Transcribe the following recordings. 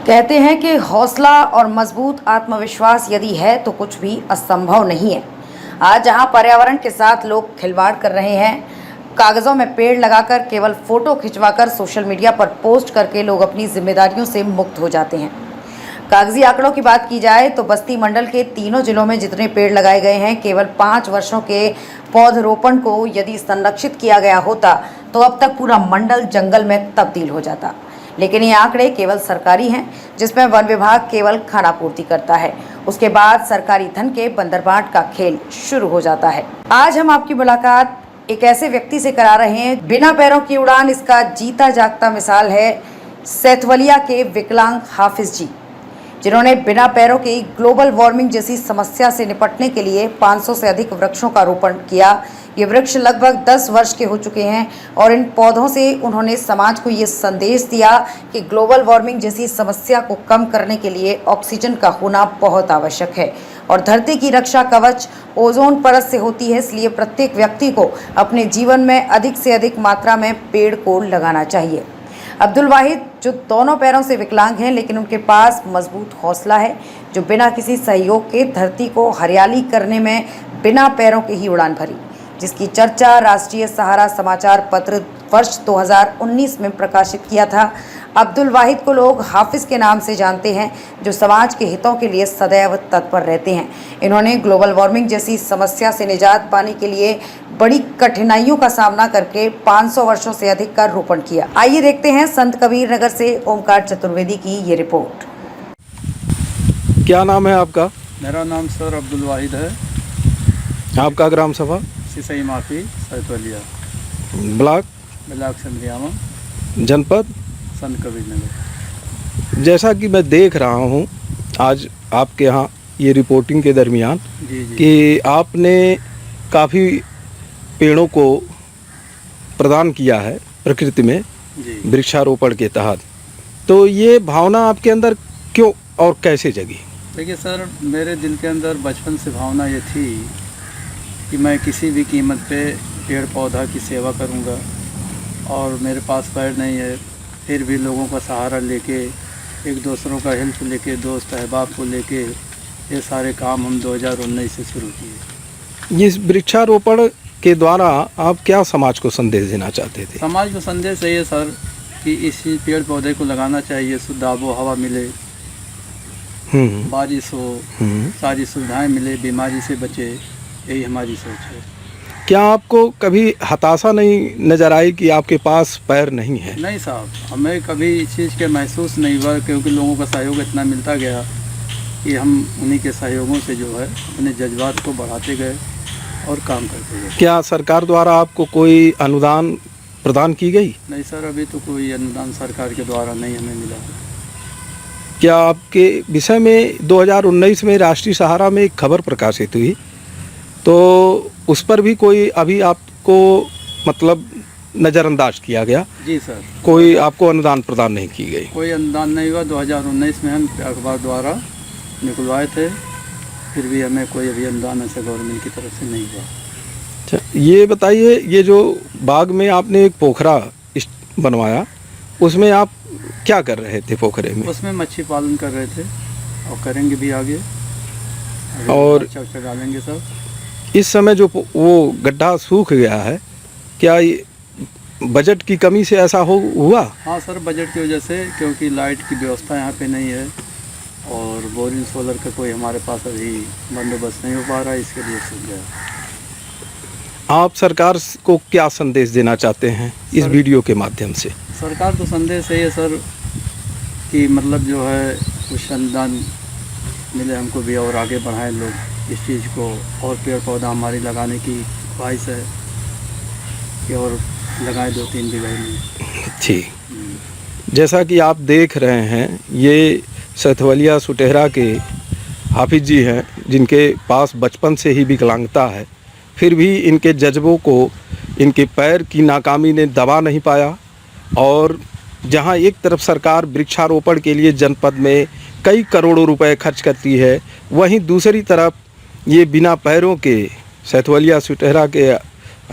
कहते हैं कि हौसला और मजबूत आत्मविश्वास यदि है तो कुछ भी असंभव नहीं है। आज जहां पर्यावरण के साथ लोग खिलवाड़ कर रहे हैं, कागजों में पेड़ लगाकर केवल फोटो खिंचवाकर सोशल मीडिया पर पोस्ट करके लोग अपनी जिम्मेदारियों से मुक्त हो जाते हैं। कागजी आंकड़ों की बात की जाए तो बस्ती मंडल के तीनों जिलों में जितने पेड़ लगाए गए हैं, केवल 5 वर्षों के पौधरोपण को यदि संरक्षित किया गया होता तो अब तक पूरा मंडल जंगल में तब्दील हो जाता। लेकिन ये आंकड़े केवल सरकारी हैं, जिसमें वन विभाग केवल खानापूर्ति करता है। उसके बाद सरकारी धन के बंदरबाट का खेल शुरू हो जाता है। आज हम आपकी मुलाकात एक ऐसे व्यक्ति से करा रहे हैं, बिना पैरों की उड़ान इसका जीता जागता मिसाल है सैथवलिया के विकलांग हाफिज जी, जिन्होंने बिना पैरों की ग्लोबल वार्मिंग जैसी समस्या से निपटने के लिए 500 से अधिक वृक्षों का रोपण किया। ये वृक्ष लगभग 10 वर्ष के हो चुके हैं और इन पौधों से उन्होंने समाज को ये संदेश दिया कि ग्लोबल वार्मिंग जैसी समस्या को कम करने के लिए ऑक्सीजन का होना बहुत आवश्यक है और धरती की रक्षा कवच ओजोन परत से होती है। इसलिए प्रत्येक व्यक्ति को अपने जीवन में अधिक से अधिक मात्रा में पेड़ को लगाना चाहिए। अब्दुल वाहिद जो दोनों पैरों से विकलांग हैं, लेकिन उनके पास मजबूत हौसला है, जो बिना किसी सहयोग के धरती को हरियाली करने में बिना पैरों के ही उड़ान भरी, जिसकी चर्चा राष्ट्रीय सहारा समाचार पत्र वर्ष 2019 में प्रकाशित किया था। अब्दुल वाहिद को लोग हाफिज के नाम से जानते हैं, जो समाज के हितों के लिए सदैव तत्पर रहते हैं। इन्होंने ग्लोबल वार्मिंग जैसी समस्या से निजात पाने के लिए बड़ी कठिनाइयों का सामना करके 500 वर्षों से अधिक का रोपण किया। आइए देखते हैं संत कबीर नगर से ओमकार चतुर्वेदी की ये रिपोर्ट। क्या नाम है आपका? मेरा नाम सर अब्दुल वाहिद है। आपका ग्राम सभा? सिसई माफी सैथवलिया, ब्लॉक संध्यामा, जनपद संत कबीर नगर। जैसा कि मैं देख रहा हूँ आज आपके यहाँ ये रिपोर्टिंग के दरमियान कि आपने काफ़ी पेड़ों को प्रदान किया है प्रकृति में वृक्षारोपण के तहत, तो ये भावना आपके अंदर क्यों और कैसे जगी? देखिए सर, मेरे दिल के अंदर बचपन से भावना ये थी कि मैं किसी भी कीमत पे पेड़ पौधा की सेवा करूंगा और मेरे पास पैर नहीं है, फिर भी लोगों का सहारा लेके, एक दूसरों का हेल्प लेके, दोस्त अहबाब को लेके ये सारे काम हम 2019 से शुरू किए। इस वृक्षारोपण के द्वारा आप क्या समाज को संदेश देना चाहते थे? समाज को संदेश है ये सर कि इसी पेड़ पौधे को लगाना चाहिए, शुद्ध आबो हवा मिले, बारिश हो, सारी सुविधाएं मिले, बीमारी से बचे, यही हमारी सोच है। क्या आपको कभी हताशा नहीं नज़र आई कि आपके पास पैर नहीं है? नहीं साहब, हमें कभी इस चीज़ के महसूस नहीं हुआ, क्योंकि लोगों का सहयोग इतना मिलता गया कि हम उन्हीं के सहयोगों से जो है अपने जज्बात को बढ़ाते गए और काम करते गए। क्या सरकार द्वारा आपको कोई अनुदान प्रदान की गई? नहीं सर, अभी तो कोई अनुदान सरकार के द्वारा नहीं हमें मिला। क्या आपके विषय में 2019 में राष्ट्रीय सहारा में एक खबर प्रकाशित हुई, तो उस पर भी कोई अभी आपको मतलब नज़रअंदाज किया गया? जी सर, कोई आपको अनुदान प्रदान नहीं की गई? कोई अनुदान नहीं हुआ। 2019 में हम अखबार द्वारा निकलवाए थे, फिर भी हमें कोई अभी अनुदान ऐसे गवर्नमेंट की तरफ से नहीं हुआ। अच्छा, ये बताइए, ये जो बाग में आपने एक पोखरा बनवाया, उसमें आप क्या कर रहे थे पोखरे में? उसमें मच्छी पालन कर रहे थे और करेंगे भी आगे, और अच्छा डालेंगे सब। इस समय जो वो गड्ढा सूख गया है, क्या ये बजट की कमी से ऐसा हुआ? हाँ सर, बजट की वजह से, क्योंकि लाइट की व्यवस्था यहाँ पे नहीं है और बोरिंग सोलर का कोई हमारे पास अभी बंदोबस्त नहीं हो पा रहा है, इसके लिए सूख गया। आप सरकार को क्या संदेश देना चाहते हैं इस वीडियो के माध्यम से? सरकार को संदेश है ये सर कि मतलब जो है कुछ अनुदान मिले हमको भी और आगे बढ़ाएं लोग इस चीज़ को, और पेड़ पौधा हमारी लगाने की ख्वाहिश है कि और लगाए 2-3 बीघा में। ठीक, जैसा कि आप देख रहे हैं, ये सैथवलिया सुटेहरा के हाफिज जी हैं, जिनके पास बचपन से ही विकलांगता है, फिर भी इनके जज्बों को इनके पैर की नाकामी ने दबा नहीं पाया। और जहां एक तरफ सरकार वृक्षारोपण के लिए जनपद में कई करोड़ों रुपए खर्च करती है, वहीं दूसरी तरफ ये बिना पैरों के सैथवलिया सुटेहरा के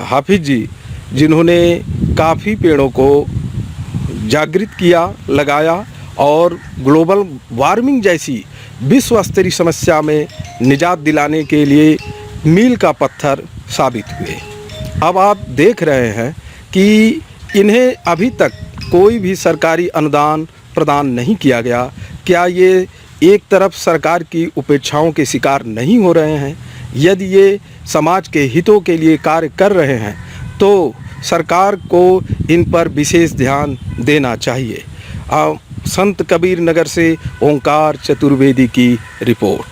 हाफिज जी, जिन्होंने काफ़ी पेड़ों को जागृत किया, लगाया और ग्लोबल वार्मिंग जैसी विश्व स्तरीय समस्या में निजात दिलाने के लिए मील का पत्थर साबित हुए। अब आप देख रहे हैं कि इन्हें अभी तक कोई भी सरकारी अनुदान प्रदान नहीं किया गया। क्या ये एक तरफ सरकार की उपेक्षाओं के शिकार नहीं हो रहे हैं? यदि ये समाज के हितों के लिए कार्य कर रहे हैं तो सरकार को इन पर विशेष ध्यान देना चाहिए। संत कबीर नगर से ओंकार चतुर्वेदी की रिपोर्ट।